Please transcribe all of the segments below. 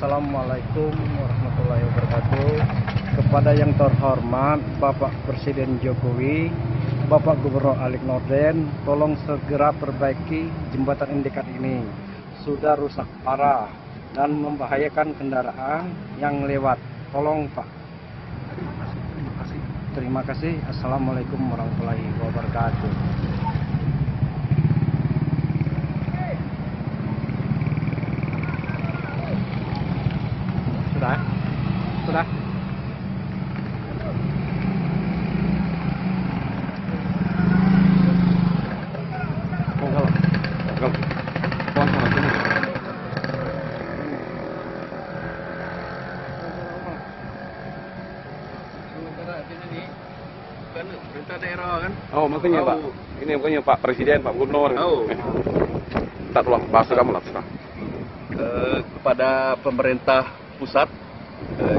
Assalamualaikum warahmatullahi wabarakatuh. Kepada yang terhormat Bapak Presiden Jokowi, Bapak Gubernur Alik Norden, tolong segera perbaiki jembatan Indikat ini. Sudah rusak parah dan membahayakan kendaraan yang lewat. Tolong Pak. Terima kasih. Assalamualaikum warahmatullahi wabarakatuh. Sudah. Perintah daerah kan? Oh, makanya Pak. Ini makanya Pak Presiden, Pak Gubernur. Oh. Tak tolong bahasa kamu lah sekarang. Kepada pemerintah pusat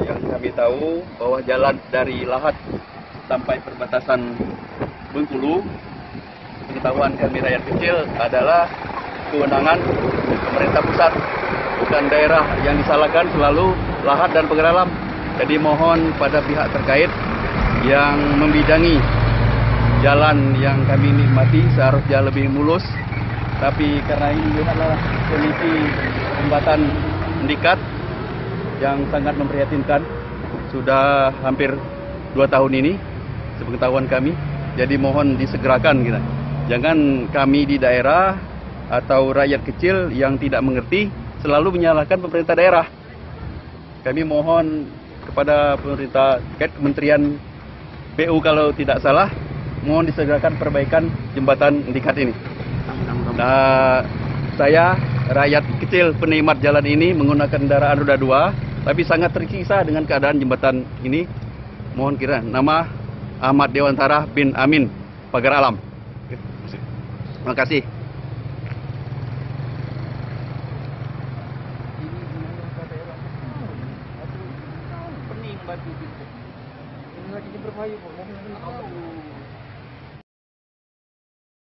yang kami tahu bahwa jalan dari Lahat sampai perbatasan Bengkulu, pengetahuan kami rakyat kecil adalah kewenangan pemerintah pusat, bukan daerah. Yang disalahkan selalu Lahat dan Pegeralam. Jadi mohon pada pihak terkait yang membidangi jalan yang kami nikmati seharusnya lebih mulus, tapi karena ini adalah kondisi jembatan Indikat yang sangat memprihatinkan, sudah hampir 2 tahun ini sepengetahuan kami. Jadi mohon disegerakan gitu. Jangan kami di daerah atau rakyat kecil yang tidak mengerti selalu menyalahkan pemerintah daerah. Kami mohon kepada pemerintah terkait Kementerian PU kalau tidak salah, mohon disegerakan perbaikan jembatan Indikat ini. Nah, saya rakyat kecil penikmat jalan ini menggunakan kendaraan roda 2, tapi sangat tersiksa dengan keadaan jembatan ini. Mohon kira nama Ahmad Dewantara bin Amin, Pagar Alam. Terima kasih. Pening batu itu. Ini lagi berbahaya kok.